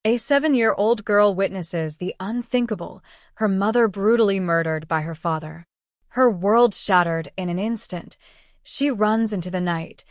A 7-year-old girl witnesses the unthinkable, her mother brutally murdered by her father. Her world shattered in an instant. She runs into the night,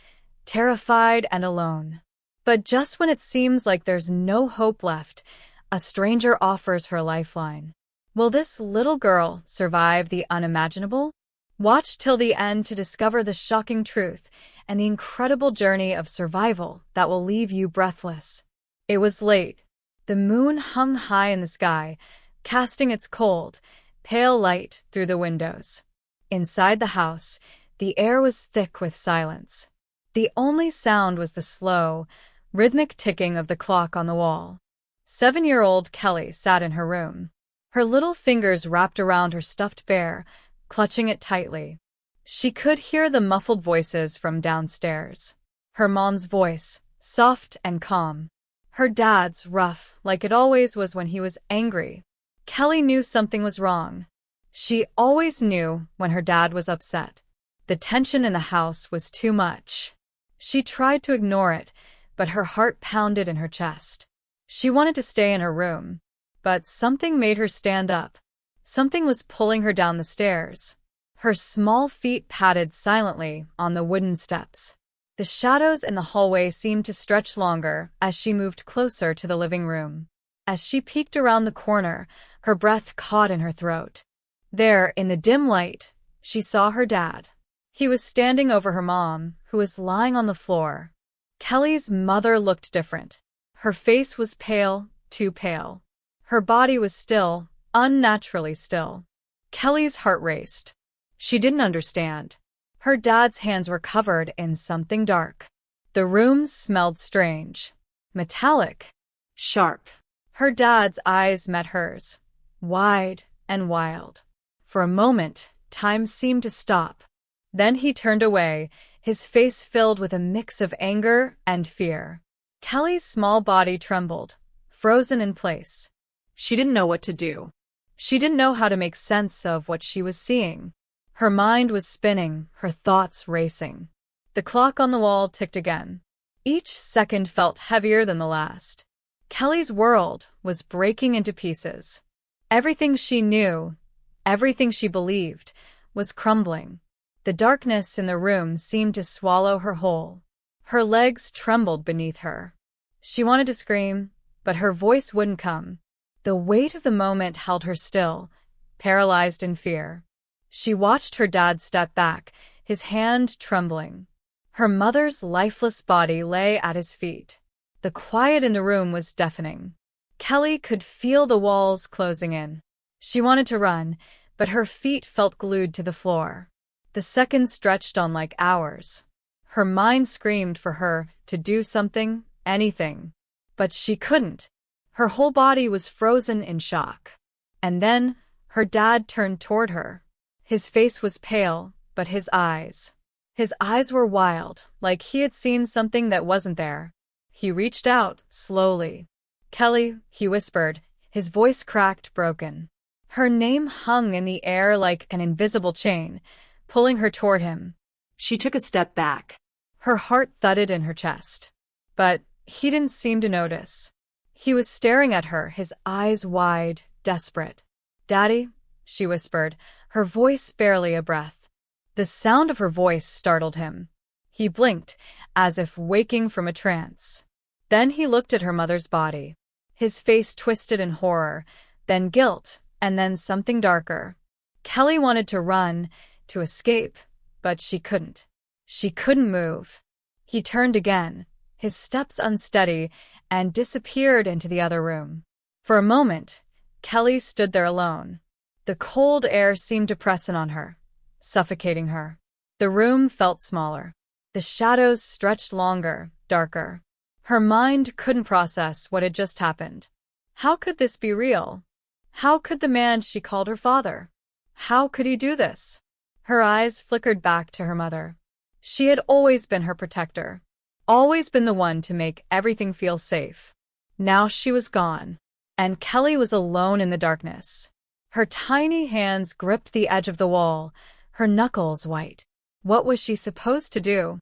terrified and alone. But just when it seems like there's no hope left, a stranger offers her a lifeline. Will this little girl survive the unimaginable? Watch till the end to discover the shocking truth and the incredible journey of survival that will leave you breathless. It was late. The moon hung high in the sky, casting its cold, pale light through the windows. Inside the house, the air was thick with silence. The only sound was the slow, rhythmic ticking of the clock on the wall. 7-year-old Kelley sat in her room, her little fingers wrapped around her stuffed bear, clutching it tightly. She could hear the muffled voices from downstairs. Her mom's voice, soft and calm. Her dad's, rough, like it always was when he was angry. Kelley knew something was wrong. She always knew when her dad was upset. The tension in the house was too much. She tried to ignore it, but her heart pounded in her chest. She wanted to stay in her room, but something made her stand up. Something was pulling her down the stairs. Her small feet padded silently on the wooden steps. The shadows in the hallway seemed to stretch longer as she moved closer to the living room. As she peeked around the corner, her breath caught in her throat. There, in the dim light, she saw her dad. He was standing over her mom, who was lying on the floor. Kelley's mother looked different. Her face was pale, too pale. Her body was still, unnaturally still. Kelley's heart raced. She didn't understand. Her dad's hands were covered in something dark. The room smelled strange. Metallic. Sharp. Her dad's eyes met hers. Wide and wild. For a moment, time seemed to stop. Then he turned away, his face filled with a mix of anger and fear. Kelley's small body trembled, frozen in place. She didn't know what to do. She didn't know how to make sense of what she was seeing. Her mind was spinning, her thoughts racing. The clock on the wall ticked again. Each second felt heavier than the last. Kelley's world was breaking into pieces. Everything she knew, everything she believed, was crumbling. The darkness in the room seemed to swallow her whole. Her legs trembled beneath her. She wanted to scream, but her voice wouldn't come. The weight of the moment held her still, paralyzed in fear. She watched her dad step back, his hand trembling. Her mother's lifeless body lay at his feet. The quiet in the room was deafening. Kelley could feel the walls closing in. She wanted to run, but her feet felt glued to the floor. The seconds stretched on like hours. Her mind screamed for her to do something, anything. But she couldn't. Her whole body was frozen in shock. And then, her dad turned toward her. His face was pale, but his eyes were wild, like he had seen something that wasn't there. He reached out, slowly. "Kelley," he whispered, his voice cracked, broken. Her name hung in the air like an invisible chain, pulling her toward him. She took a step back. Her heart thudded in her chest. But he didn't seem to notice. He was staring at her, his eyes wide, desperate. "Daddy," she whispered, her voice barely a breath. The sound of her voice startled him. He blinked, as if waking from a trance. Then he looked at her mother's body. His face twisted in horror, then guilt, and then something darker. Kelley wanted to run, to escape, but she couldn't. She couldn't move. He turned again, his steps unsteady, and disappeared into the other room. For a moment, Kelley stood there alone. The cold air seemed to press in on her, suffocating her. The room felt smaller. The shadows stretched longer, darker. Her mind couldn't process what had just happened. How could this be real? How could the man she called her father? How could he do this? Her eyes flickered back to her mother. She had always been her protector, always been the one to make everything feel safe. Now she was gone, and Kelley was alone in the darkness. Her tiny hands gripped the edge of the wall, her knuckles white. What was she supposed to do?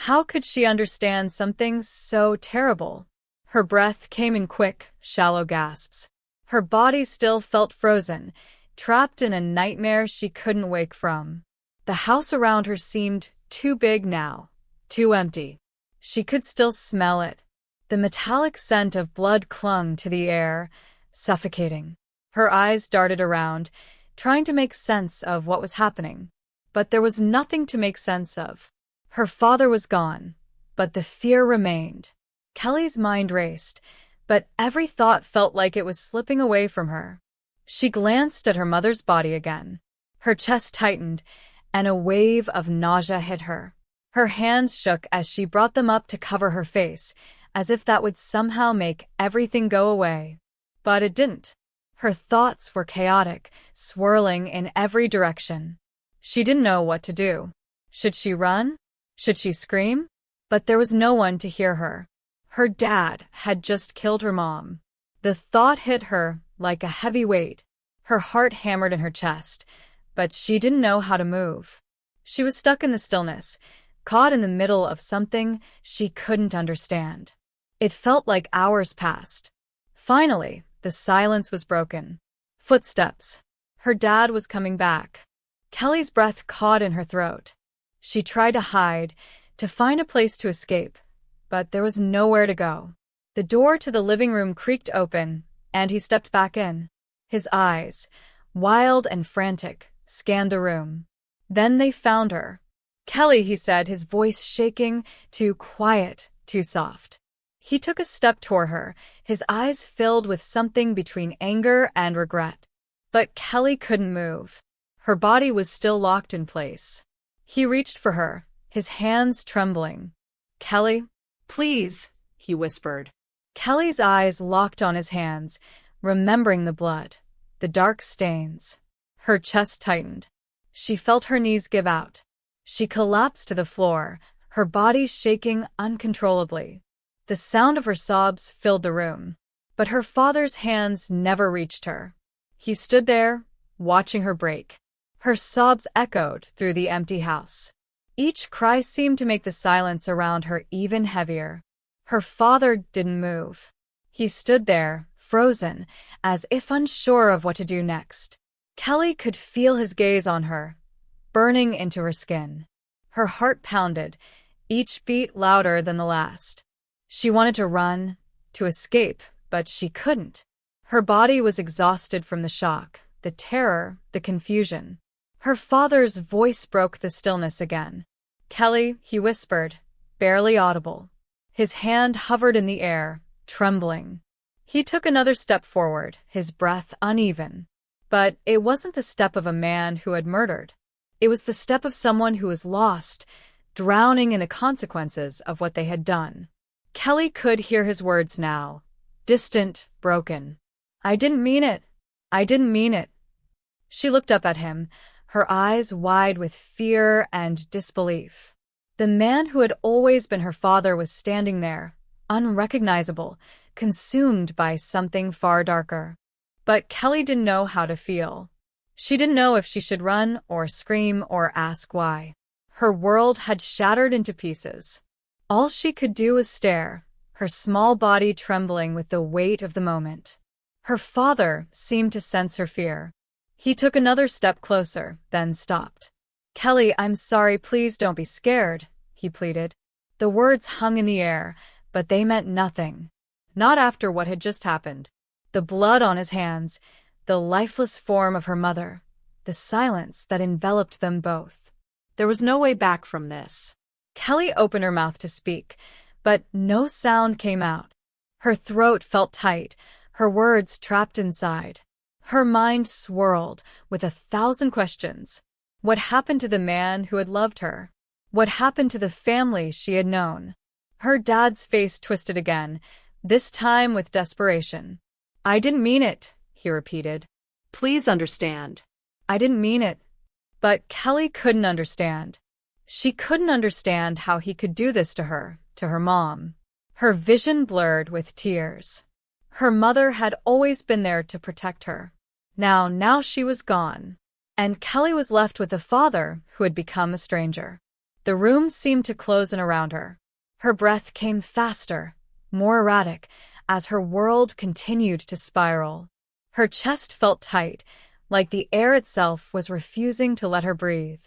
How could she understand something so terrible? Her breath came in quick, shallow gasps. Her body still felt frozen, trapped in a nightmare she couldn't wake from. The house around her seemed too big now, too empty. She could still smell it. The metallic scent of blood clung to the air, suffocating. Her eyes darted around, trying to make sense of what was happening. But there was nothing to make sense of. Her father was gone, but the fear remained. Kelley's mind raced, but every thought felt like it was slipping away from her. She glanced at her mother's body again. Her chest tightened, and a wave of nausea hit her. Her hands shook as she brought them up to cover her face, as if that would somehow make everything go away. But it didn't. Her thoughts were chaotic, swirling in every direction. She didn't know what to do. Should she run? Should she scream? But there was no one to hear her. Her dad had just killed her mom. The thought hit her like a heavy weight. Her heart hammered in her chest, but she didn't know how to move. She was stuck in the stillness, caught in the middle of something she couldn't understand. It felt like hours passed. Finally, the silence was broken. Footsteps. Her dad was coming back. Kelley's breath caught in her throat. She tried to hide, to find a place to escape, but there was nowhere to go. The door to the living room creaked open, and he stepped back in. His eyes, wild and frantic, scanned the room. Then they found her. "Kelley," he said, his voice shaking, too quiet, too soft. He took a step toward her, his eyes filled with something between anger and regret. But Kelley couldn't move. Her body was still locked in place. He reached for her, his hands trembling. "Kelley, please," he whispered. Kelley's eyes locked on his hands, remembering the blood, the dark stains. Her chest tightened. She felt her knees give out. She collapsed to the floor, her body shaking uncontrollably. The sound of her sobs filled the room, but her father's hands never reached her. He stood there, watching her break. Her sobs echoed through the empty house. Each cry seemed to make the silence around her even heavier. Her father didn't move. He stood there, frozen, as if unsure of what to do next. Kelley could feel his gaze on her, burning into her skin. Her heart pounded, each beat louder than the last. She wanted to run, to escape, but she couldn't. Her body was exhausted from the shock, the terror, the confusion. Her father's voice broke the stillness again. "Kelley," he whispered, barely audible. His hand hovered in the air, trembling. He took another step forward, his breath uneven. But it wasn't the step of a man who had murdered. It was the step of someone who was lost, drowning in the consequences of what they had done. Kelley could hear his words now, distant, broken. "I didn't mean it. I didn't mean it." She looked up at him, her eyes wide with fear and disbelief. The man who had always been her father was standing there, unrecognizable, consumed by something far darker. But Kelley didn't know how to feel. She didn't know if she should run or scream or ask why. Her world had shattered into pieces. All she could do was stare, her small body trembling with the weight of the moment. Her father seemed to sense her fear. He took another step closer, then stopped. "Kelley, I'm sorry, please don't be scared," he pleaded. The words hung in the air, but they meant nothing. Not after what had just happened. The blood on his hands, the lifeless form of her mother, the silence that enveloped them both. There was no way back from this. Kelley opened her mouth to speak, but no sound came out. Her throat felt tight, her words trapped inside. Her mind swirled with 1,000 questions. What happened to the man who had loved her? What happened to the family she had known? Her dad's face twisted again, this time with desperation. "I didn't mean it," he repeated. "Please understand." "I didn't mean it." But Kelley couldn't understand. She couldn't understand how he could do this to her mom. Her vision blurred with tears. Her mother had always been there to protect her. Now she was gone. And Kelley was left with a father who had become a stranger. The room seemed to close in around her. Her breath came faster, more erratic, as her world continued to spiral. Her chest felt tight, like the air itself was refusing to let her breathe.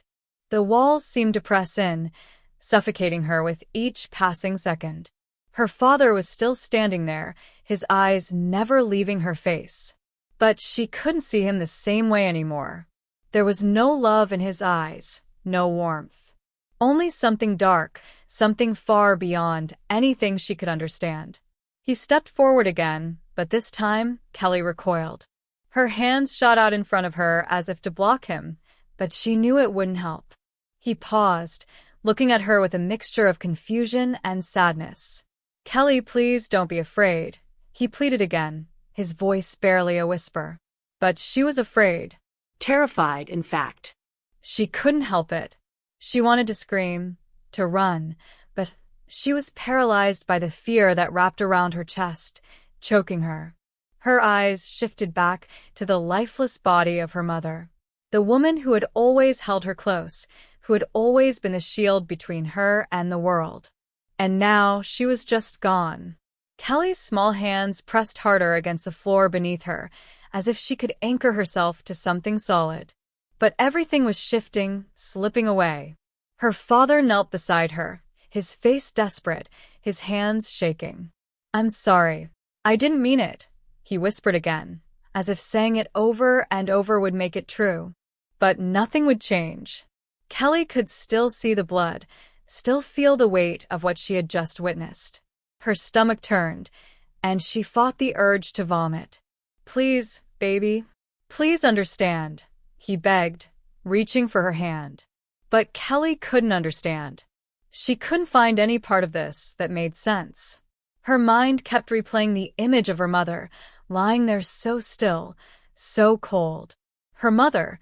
The walls seemed to press in, suffocating her with each passing second. Her father was still standing there, his eyes never leaving her face. But she couldn't see him the same way anymore. There was no love in his eyes, no warmth. Only something dark, something far beyond anything she could understand. He stepped forward again, but this time Kelley recoiled. Her hands shot out in front of her as if to block him, but she knew it wouldn't help. He paused, looking at her with a mixture of confusion and sadness. "Kelley, please don't be afraid," he pleaded again, his voice barely a whisper. But she was afraid. Terrified, in fact. She couldn't help it. She wanted to scream, to run, but she was paralyzed by the fear that wrapped around her chest, choking her. Her eyes shifted back to the lifeless body of her mother, the woman who had always held her close, who had always been the shield between her and the world. And now she was just gone. Kelley's small hands pressed harder against the floor beneath her, as if she could anchor herself to something solid. But everything was shifting, slipping away. Her father knelt beside her, his face desperate, his hands shaking. "I'm sorry. I didn't mean it," he whispered again, as if saying it over and over would make it true. But nothing would change. Kelley could still see the blood, still feel the weight of what she had just witnessed. Her stomach turned, and she fought the urge to vomit. "Please, baby, please understand," he begged, reaching for her hand. But Kelley couldn't understand. She couldn't find any part of this that made sense. Her mind kept replaying the image of her mother, lying there so still, so cold. Her mother,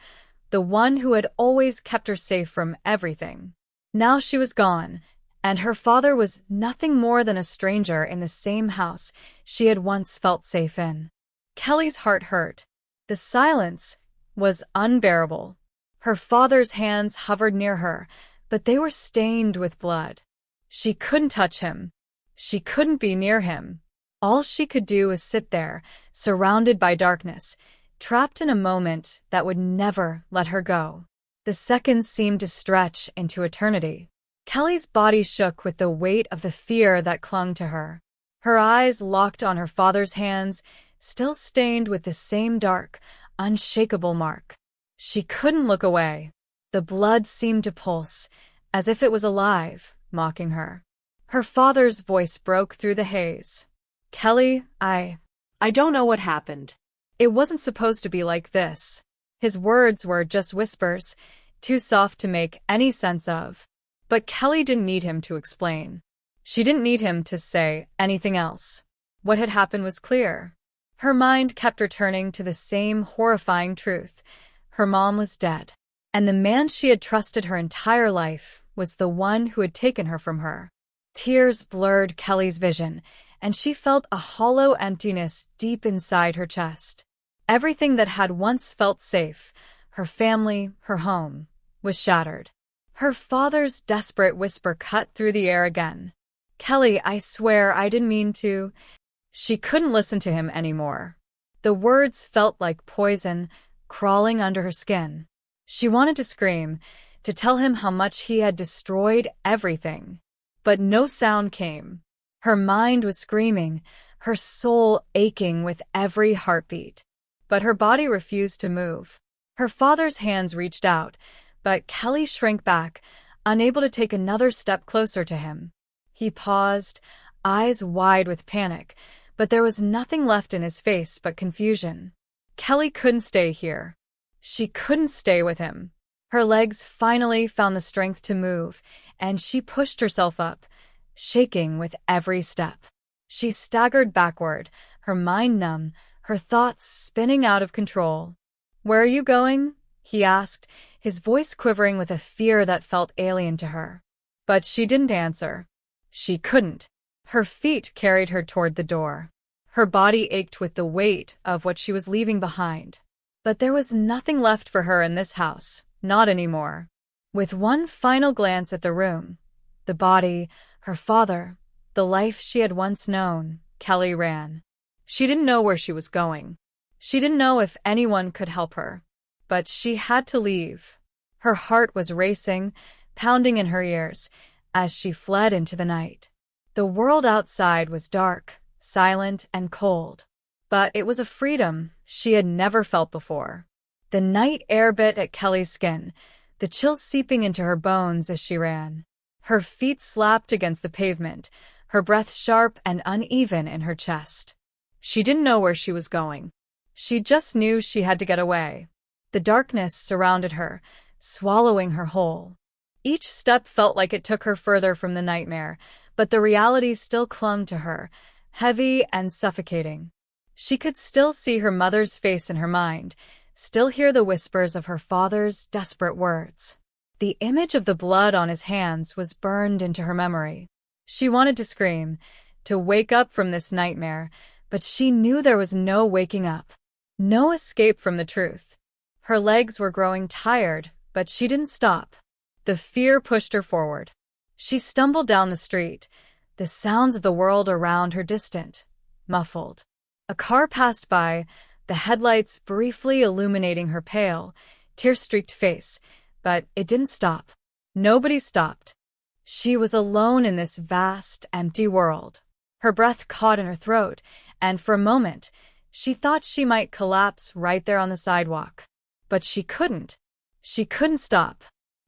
the one who had always kept her safe from everything. Now she was gone, and her father was nothing more than a stranger in the same house she had once felt safe in. Kelley's heart hurt. The silence was unbearable. Her father's hands hovered near her, but they were stained with blood. She couldn't touch him. She couldn't be near him. All she could do was sit there, surrounded by darkness, trapped in a moment that would never let her go. The seconds seemed to stretch into eternity. Kelley's body shook with the weight of the fear that clung to her. Her eyes locked on her father's hands, still stained with the same dark, unshakable mark. She couldn't look away. The blood seemed to pulse, as if it was alive, mocking her. Her father's voice broke through the haze. "Kelley, I don't know what happened. It wasn't supposed to be like this." His words were just whispers, too soft to make any sense of. But Kelley didn't need him to explain. She didn't need him to say anything else. What had happened was clear. Her mind kept returning to the same horrifying truth. Her mom was dead, and the man she had trusted her entire life was the one who had taken her from her. Tears blurred Kelley's vision, and she felt a hollow emptiness deep inside her chest. Everything that had once felt safe, her family, her home, was shattered. Her father's desperate whisper cut through the air again. "Kelley, I swear I didn't mean to." She couldn't listen to him anymore. The words felt like poison, crawling under her skin. She wanted to scream, to tell him how much he had destroyed everything. But no sound came. Her mind was screaming, her soul aching with every heartbeat. But her body refused to move. Her father's hands reached out, but Kelley shrank back, unable to take another step closer to him. He paused, eyes wide with panic, but there was nothing left in his face but confusion. Kelley couldn't stay here. She couldn't stay with him. Her legs finally found the strength to move, and she pushed herself up, shaking with every step. She staggered backward, her mind numb, her thoughts spinning out of control. "Where are you going?" he asked, his voice quivering with a fear that felt alien to her. But she didn't answer. She couldn't. Her feet carried her toward the door. Her body ached with the weight of what she was leaving behind. But there was nothing left for her in this house, not anymore. With one final glance at the room, the body, her father, The life she had once known, Kelley ran. She didn't know where she was going. She didn't know if anyone could help her. But she had to leave. Her heart was racing, pounding in her ears, as she fled into the night. The world outside was dark, silent, and cold. But it was a freedom she had never felt before. The night air bit at Kelley's skin, the chill seeping into her bones as she ran. Her feet slapped against the pavement, her breath sharp and uneven in her chest. She didn't know where she was going. She just knew she had to get away. The darkness surrounded her, swallowing her whole. Each step felt like it took her further from the nightmare, but the reality still clung to her, heavy and suffocating. She could still see her mother's face in her mind, still hear the whispers of her father's desperate words. The image of the blood on his hands was burned into her memory. She wanted to scream, to wake up from this nightmare, but she knew there was no waking up, no escape from the truth. Her legs were growing tired, but she didn't stop. The fear pushed her forward. She stumbled down the street, the sounds of the world around her distant, muffled. A car passed by, the headlights briefly illuminating her pale, tear-streaked face, but it didn't stop. Nobody stopped. She was alone in this vast, empty world. Her breath caught in her throat, and for a moment, she thought she might collapse right there on the sidewalk. But she couldn't. She couldn't stop.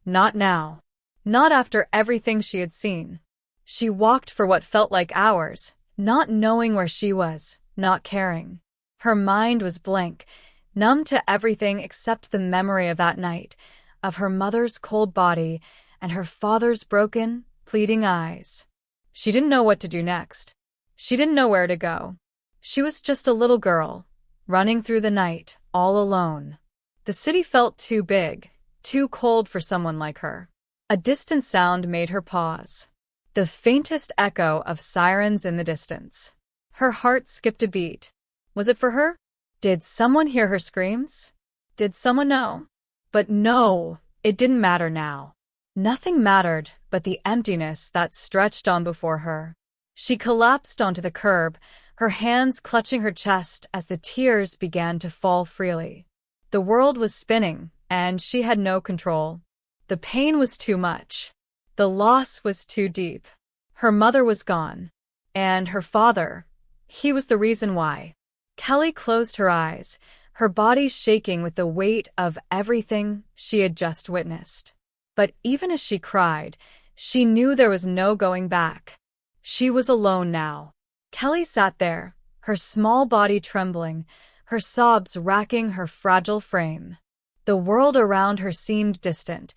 Not now. Not after everything she had seen. She walked for what felt like hours, not knowing where she was, not caring. Her mind was blank, numb to everything except the memory of that night, of her mother's cold body and her father's broken, pleading eyes. She didn't know what to do next. She didn't know where to go. She was just a little girl, running through the night, all alone. The city felt too big, too cold for someone like her. A distant sound made her pause. The faintest echo of sirens in the distance. Her heart skipped a beat. Was it for her? Did someone hear her screams? Did someone know? But no, it didn't matter now. Nothing mattered but the emptiness that stretched on before her. She collapsed onto the curb, her hands clutching her chest as the tears began to fall freely. The world was spinning, and she had no control. The pain was too much. The loss was too deep. Her mother was gone. And her father, he was the reason why. Kelley closed her eyes, her body shaking with the weight of everything she had just witnessed. But even as she cried, she knew there was no going back. She was alone now. Kelley sat there, her small body trembling, her sobs racking her fragile frame. The world around her seemed distant,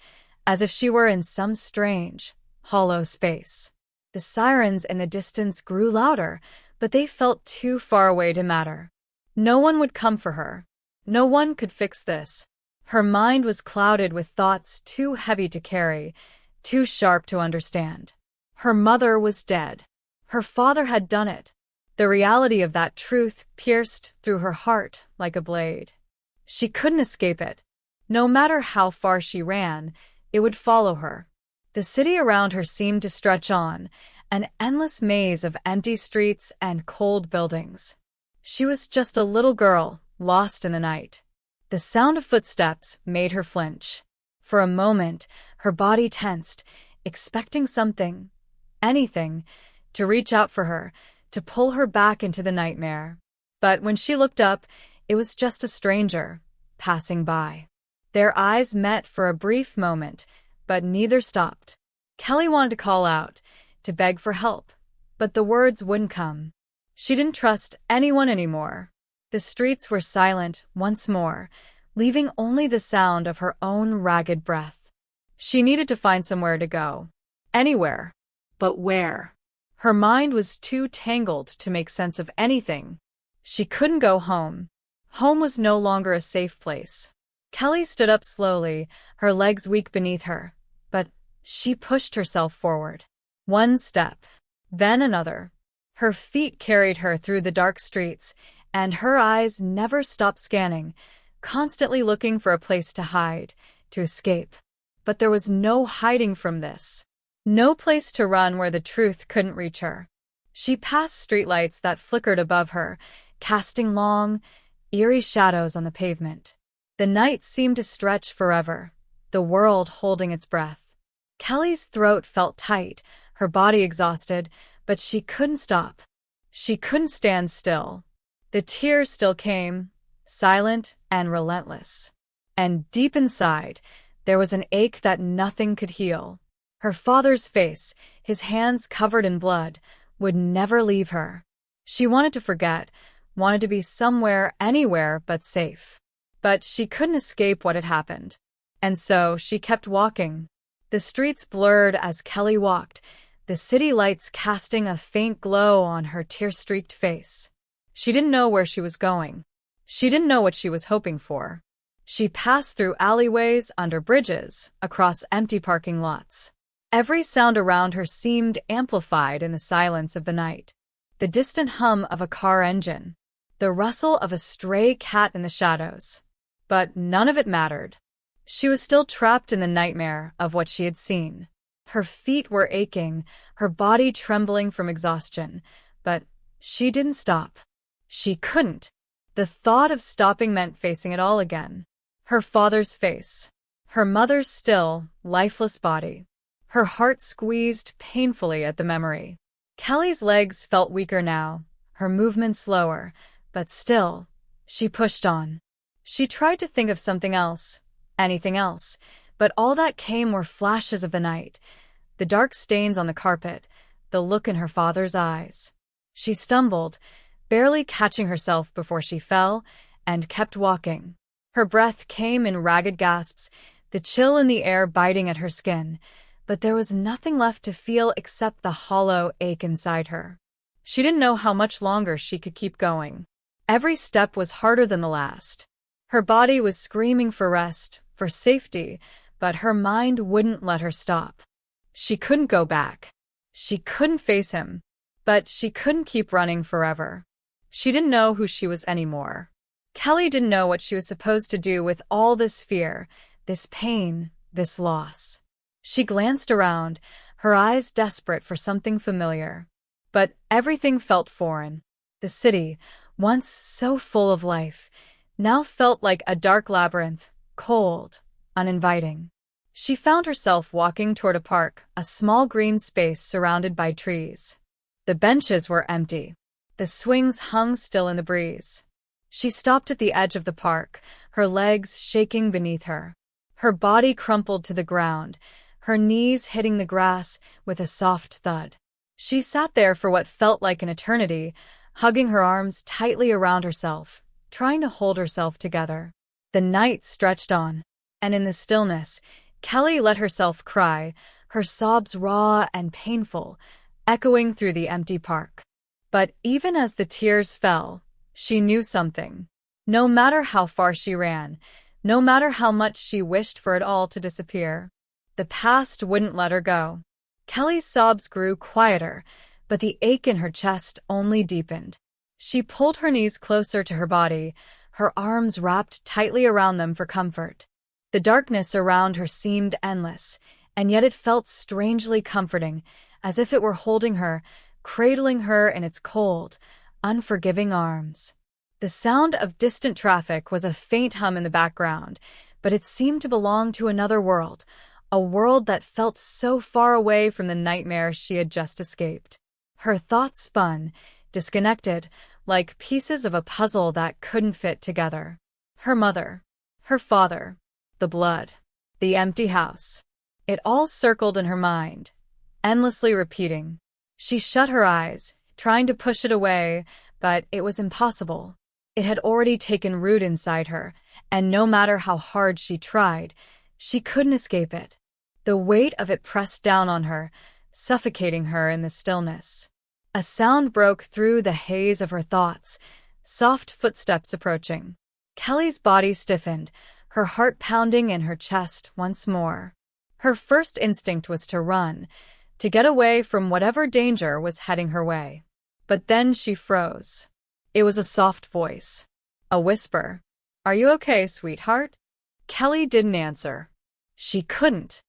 as if she were in some strange, hollow space. The sirens in the distance grew louder, but they felt too far away to matter. No one would come for her. No one could fix this. Her mind was clouded with thoughts too heavy to carry, too sharp to understand. Her mother was dead. Her father had done it. The reality of that truth pierced through her heart like a blade. She couldn't escape it. No matter how far she ran, it would follow her. The city around her seemed to stretch on, an endless maze of empty streets and cold buildings. She was just a little girl, lost in the night. The sound of footsteps made her flinch. For a moment, her body tensed, expecting something, anything, to reach out for her, to pull her back into the nightmare. But when she looked up, it was just a stranger, passing by. Their eyes met for a brief moment, but neither stopped. Kelley wanted to call out, to beg for help, but the words wouldn't come. She didn't trust anyone anymore. The streets were silent once more, leaving only the sound of her own ragged breath. She needed to find somewhere to go. Anywhere. But where? Her mind was too tangled to make sense of anything. She couldn't go home. Home was no longer a safe place. Kelley stood up slowly, her legs weak beneath her, but she pushed herself forward. One step, then another. Her feet carried her through the dark streets, and her eyes never stopped scanning, constantly looking for a place to hide, to escape. But there was no hiding from this. No place to run where the truth couldn't reach her. She passed streetlights that flickered above her, casting long, eerie shadows on the pavement. The night seemed to stretch forever, the world holding its breath. Kelley's throat felt tight, her body exhausted, but she couldn't stop. She couldn't stand still. The tears still came, silent and relentless. And deep inside, there was an ache that nothing could heal. Her father's face, his hands covered in blood, would never leave her. She wanted to forget, wanted to be somewhere, anywhere but safe. But she couldn't escape what had happened. And so she kept walking. The streets blurred as Kelley walked, the city lights casting a faint glow on her tear-streaked face. She didn't know where she was going. She didn't know what she was hoping for. She passed through alleyways, under bridges, across empty parking lots. Every sound around her seemed amplified in the silence of the night. The distant hum of a car engine, the rustle of a stray cat in the shadows. But none of it mattered. She was still trapped in the nightmare of what she had seen. Her feet were aching, her body trembling from exhaustion, but she didn't stop. She couldn't. The thought of stopping meant facing it all again. Her father's face, her mother's still, lifeless body. Her heart squeezed painfully at the memory. Kelley's legs felt weaker now, her movement slower, but still, she pushed on. She tried to think of something else, anything else, but all that came were flashes of the night, the dark stains on the carpet, the look in her father's eyes. She stumbled, barely catching herself before she fell, and kept walking. Her breath came in ragged gasps, the chill in the air biting at her skin, but there was nothing left to feel except the hollow ache inside her. She didn't know how much longer she could keep going. Every step was harder than the last. Her body was screaming for rest, for safety, but her mind wouldn't let her stop. She couldn't go back. She couldn't face him, but she couldn't keep running forever. She didn't know who she was anymore. Kelley didn't know what she was supposed to do with all this fear, this pain, this loss. She glanced around, her eyes desperate for something familiar. But everything felt foreign. The city, once so full of life, now felt like a dark labyrinth, cold, uninviting. She found herself walking toward a park, a small green space surrounded by trees. The benches were empty. The swings hung still in the breeze. She stopped at the edge of the park, her legs shaking beneath her. Her body crumpled to the ground, her knees hitting the grass with a soft thud. She sat there for what felt like an eternity, hugging her arms tightly around herself, trying to hold herself together. The night stretched on, and in the stillness, Kelley let herself cry, her sobs raw and painful, echoing through the empty park. But even as the tears fell, she knew something. No matter how far she ran, no matter how much she wished for it all to disappear, the past wouldn't let her go. Kelley's sobs grew quieter, but the ache in her chest only deepened. She pulled her knees closer to her body, her arms wrapped tightly around them for comfort. The darkness around her seemed endless, and yet it felt strangely comforting, as if it were holding her, cradling her in its cold, unforgiving arms. The sound of distant traffic was a faint hum in the background, but it seemed to belong to another world, a world that felt so far away from the nightmare she had just escaped. Her thoughts spun, disconnected, like pieces of a puzzle that couldn't fit together. Her mother, her father, the blood, the empty house. It all circled in her mind, endlessly repeating. She shut her eyes, trying to push it away, but it was impossible. It had already taken root inside her, and no matter how hard she tried, she couldn't escape it. The weight of it pressed down on her, suffocating her in the stillness. A sound broke through the haze of her thoughts, soft footsteps approaching. Kelley's body stiffened, her heart pounding in her chest once more. Her first instinct was to run, to get away from whatever danger was heading her way. But then she froze. It was a soft voice. A whisper. "Are you okay, sweetheart?" Kelley didn't answer. She couldn't.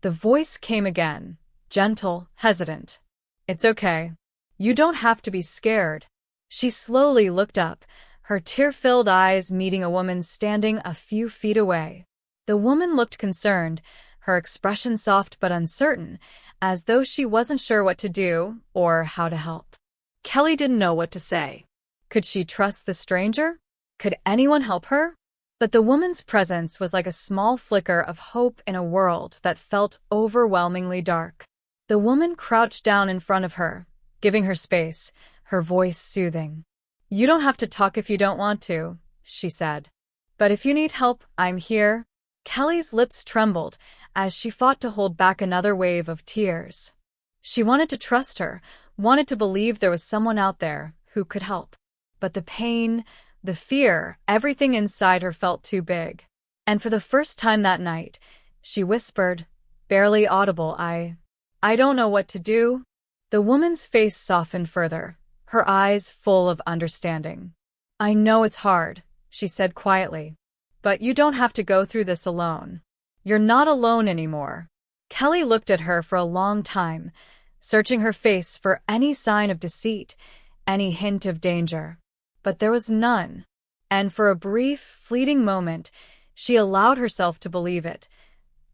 The voice came again, gentle, hesitant. "It's okay. You don't have to be scared. She slowly looked up, her tear-filled eyes meeting a woman standing a few feet away. The woman looked concerned, her expression soft but uncertain, as though she wasn't sure what to do or how to help. Kelley didn't know what to say. Could she trust the stranger? Could anyone help her? But the woman's presence was like a small flicker of hope in a world that felt overwhelmingly dark. The woman crouched down in front of her, giving her space, her voice soothing. You don't have to talk if you don't want to, she said. But if you need help, I'm here. Kelley's lips trembled as she fought to hold back another wave of tears. She wanted to trust her, wanted to believe there was someone out there who could help. But the pain, the fear, everything inside her felt too big. And for the first time that night, she whispered, barely audible, I don't know what to do. The woman's face softened further, her eyes full of understanding. I know it's hard, she said quietly. But you don't have to go through this alone. You're not alone anymore. Kelley looked at her for a long time, searching her face for any sign of deceit, any hint of danger. But there was none. And for a brief, fleeting moment, she allowed herself to believe it,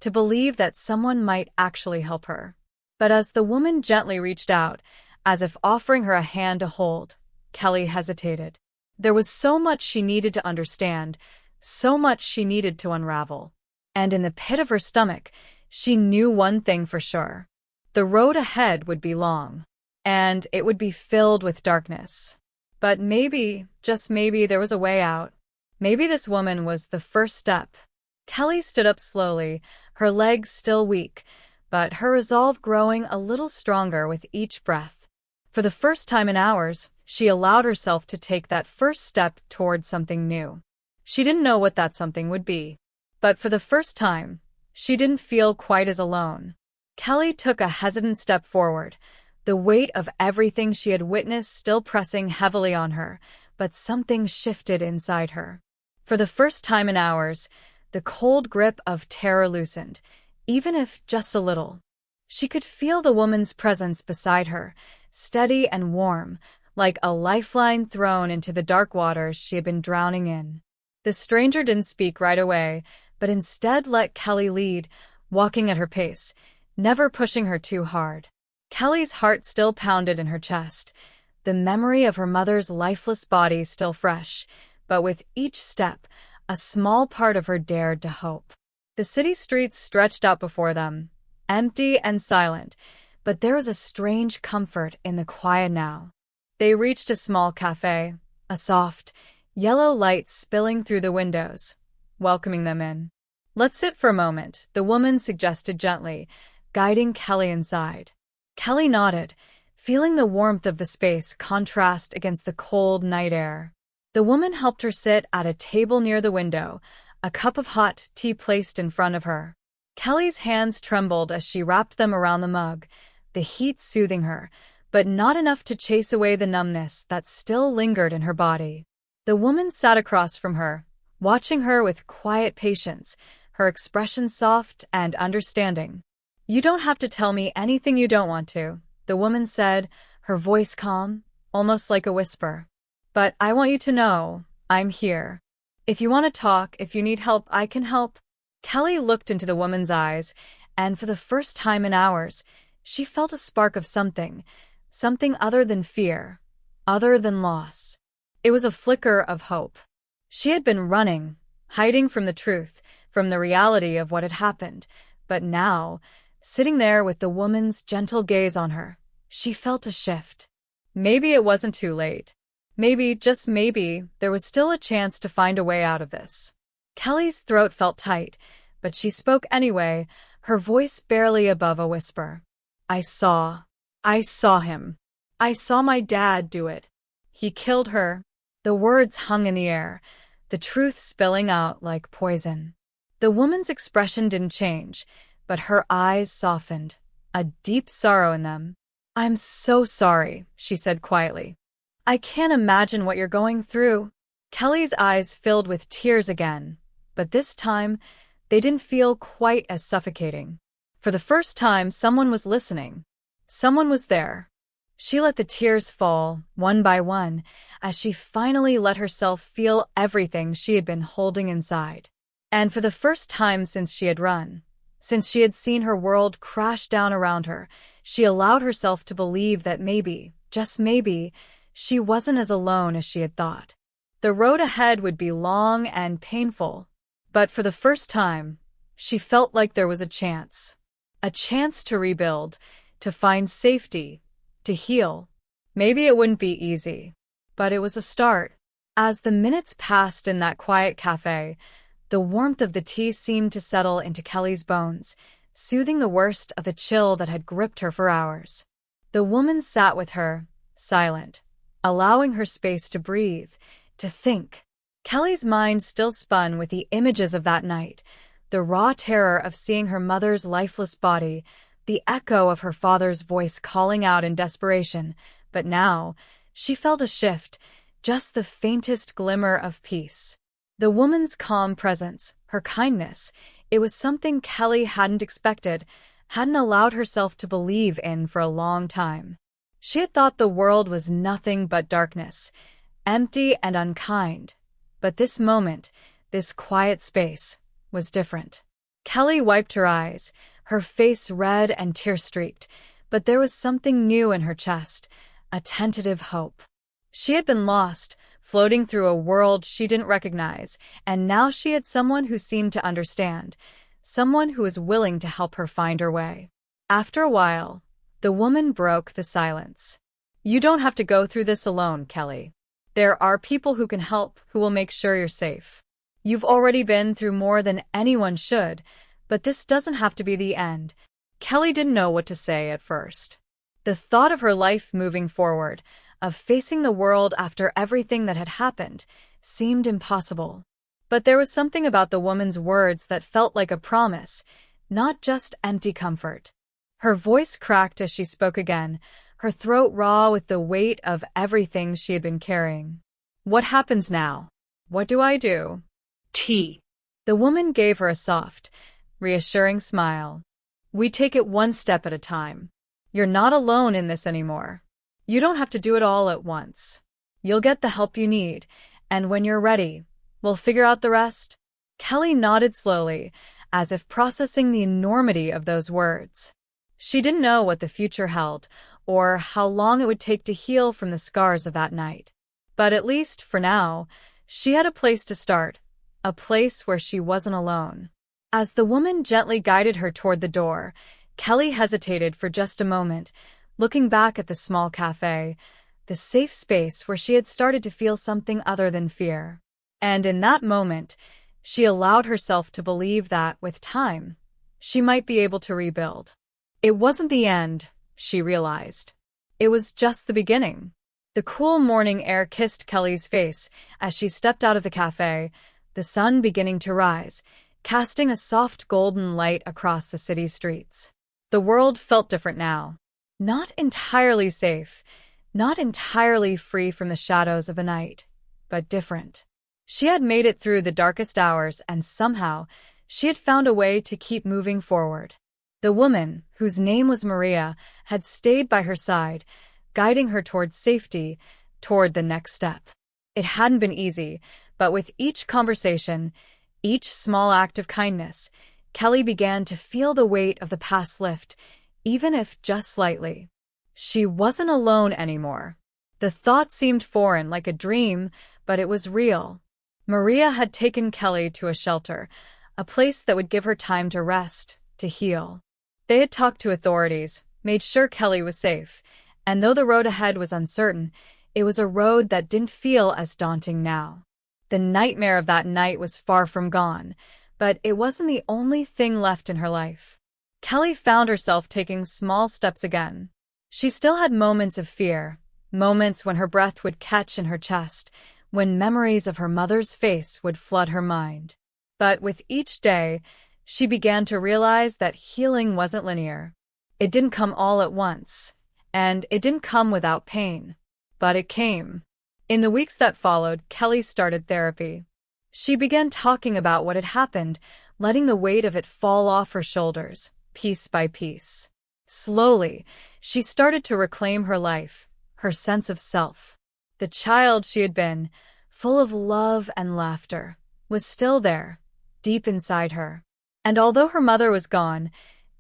to believe that someone might actually help her. But as the woman gently reached out, as if offering her a hand to hold, Kelley hesitated. There was so much she needed to understand, so much she needed to unravel. And in the pit of her stomach, she knew one thing for sure. The road ahead would be long, and it would be filled with darkness. But maybe, just maybe, there was a way out. Maybe this woman was the first step. Kelley stood up slowly, her legs still weak, but her resolve growing a little stronger with each breath. For the first time in hours, she allowed herself to take that first step toward something new. She didn't know what that something would be. But for the first time, she didn't feel quite as alone. Kelley took a hesitant step forward, the weight of everything she had witnessed still pressing heavily on her, but something shifted inside her. For the first time in hours, the cold grip of terror loosened, even if just a little. She could feel the woman's presence beside her, steady and warm, like a lifeline thrown into the dark waters she had been drowning in. The stranger didn't speak right away, but instead let Kelley lead, walking at her pace, never pushing her too hard. Kelley's heart still pounded in her chest, the memory of her mother's lifeless body still fresh, but with each step, a small part of her dared to hope. The city streets stretched out before them, empty and silent, but there was a strange comfort in the quiet now. They reached a small cafe, a soft, yellow light spilling through the windows, welcoming them in. Let's sit for a moment, the woman suggested gently, guiding Kelley inside. Kelley nodded, feeling the warmth of the space contrast against the cold night air. The woman helped her sit at a table near the window, a cup of hot tea placed in front of her. Kelley's hands trembled as she wrapped them around the mug, the heat soothing her, but not enough to chase away the numbness that still lingered in her body. The woman sat across from her, watching her with quiet patience, her expression soft and understanding. You don't have to tell me anything you don't want to, the woman said, her voice calm, almost like a whisper. But I want you to know, I'm here. If you want to talk, if you need help, I can help. Kelley looked into the woman's eyes, and for the first time in hours, she felt a spark of something other than fear, other than loss. It was a flicker of hope. She had been running, hiding from the truth, from the reality of what had happened, but now, sitting there with the woman's gentle gaze on her, she felt a shift. Maybe it wasn't too late. Maybe, just maybe, there was still a chance to find a way out of this. Kelley's throat felt tight, but she spoke anyway, her voice barely above a whisper. I saw him. I saw my dad do it. He killed her. The words hung in the air, the truth spilling out like poison. The woman's expression didn't change, but her eyes softened, a deep sorrow in them. I'm so sorry, she said quietly. I can't imagine what you're going through. Kelley's eyes filled with tears again, but this time, they didn't feel quite as suffocating. For the first time, someone was listening. Someone was there. She let the tears fall, one by one, as she finally let herself feel everything she had been holding inside. And for the first time since she had run, since she had seen her world crash down around her, she allowed herself to believe that maybe, just maybe, she wasn't as alone as she had thought. The road ahead would be long and painful, but for the first time, she felt like there was a chance. A chance to rebuild, to find safety, to heal. Maybe it wouldn't be easy, but it was a start. As the minutes passed in that quiet cafe, the warmth of the tea seemed to settle into Kelley's bones, soothing the worst of the chill that had gripped her for hours. The woman sat with her, silent, allowing her space to breathe, to think. Kelley's mind still spun with the images of that night, the raw terror of seeing her mother's lifeless body, the echo of her father's voice calling out in desperation. But now, she felt a shift, just the faintest glimmer of peace. The woman's calm presence, her kindness, it was something Kelley hadn't expected, hadn't allowed herself to believe in for a long time. She had thought the world was nothing but darkness, empty and unkind. But this moment, this quiet space, was different. Kelley wiped her eyes, her face red and tear-streaked, but there was something new in her chest, a tentative hope. She had been lost, floating through a world she didn't recognize, and now she had someone who seemed to understand, someone who was willing to help her find her way. After a while, the woman broke the silence. "You don't have to go through this alone, Kelley. There are people who can help, who will make sure you're safe. You've already been through more than anyone should, but this doesn't have to be the end." Kelley didn't know what to say at first. The thought of her life moving forward, of facing the world after everything that had happened, seemed impossible. But there was something about the woman's words that felt like a promise, not just empty comfort. Her voice cracked as she spoke again, her throat raw with the weight of everything she had been carrying. "What happens now? What do I do?" Tea. The woman gave her a soft, reassuring smile. "We take it one step at a time. You're not alone in this anymore. You don't have to do it all at once. You'll get the help you need, and when you're ready, we'll figure out the rest." Kelley nodded slowly, as if processing the enormity of those words. She didn't know what the future held, or how long it would take to heal from the scars of that night. But at least, for now, she had a place to start, a place where she wasn't alone. As the woman gently guided her toward the door, Kelley hesitated for just a moment, looking back at the small cafe, the safe space where she had started to feel something other than fear. And in that moment, she allowed herself to believe that, with time, she might be able to rebuild. It wasn't the end, she realized. It was just the beginning. The cool morning air kissed Kelley's face as she stepped out of the cafe, the sun beginning to rise, casting a soft golden light across the city streets. The world felt different now. Not entirely safe, not entirely free from the shadows of the night, but different. She had made it through the darkest hours, and somehow she had found a way to keep moving forward. The woman, whose name was Maria, had stayed by her side, guiding her toward safety, toward the next step. It hadn't been easy, but with each conversation, each small act of kindness, Kelley began to feel the weight of the past lift, even if just slightly. She wasn't alone anymore. The thought seemed foreign, like a dream, but it was real. Maria had taken Kelley to a shelter, a place that would give her time to rest, to heal. They had talked to authorities, made sure Kelley was safe, and though the road ahead was uncertain, it was a road that didn't feel as daunting now. The nightmare of that night was far from gone, but it wasn't the only thing left in her life. Kelley found herself taking small steps again. She still had moments of fear, moments when her breath would catch in her chest, when memories of her mother's face would flood her mind. But with each day, she began to realize that healing wasn't linear. It didn't come all at once, and it didn't come without pain. But it came. In the weeks that followed, Kelley started therapy. She began talking about what had happened, letting the weight of it fall off her shoulders, piece by piece. Slowly, she started to reclaim her life, her sense of self. The child she had been, full of love and laughter, was still there, deep inside her. And although her mother was gone,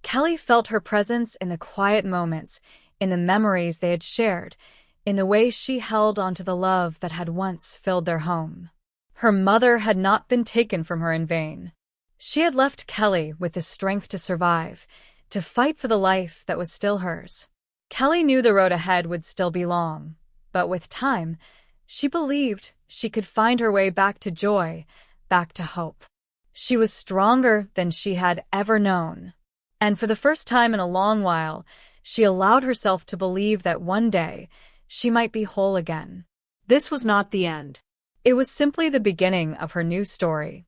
Kelley felt her presence in the quiet moments, in the memories they had shared, in the way she held onto the love that had once filled their home. Her mother had not been taken from her in vain. She had left Kelley with the strength to survive, to fight for the life that was still hers. Kelley knew the road ahead would still be long, but with time, she believed she could find her way back to joy, back to hope. She was stronger than she had ever known. And for the first time in a long while, she allowed herself to believe that one day she might be whole again. This was not the end. It was simply the beginning of her new story.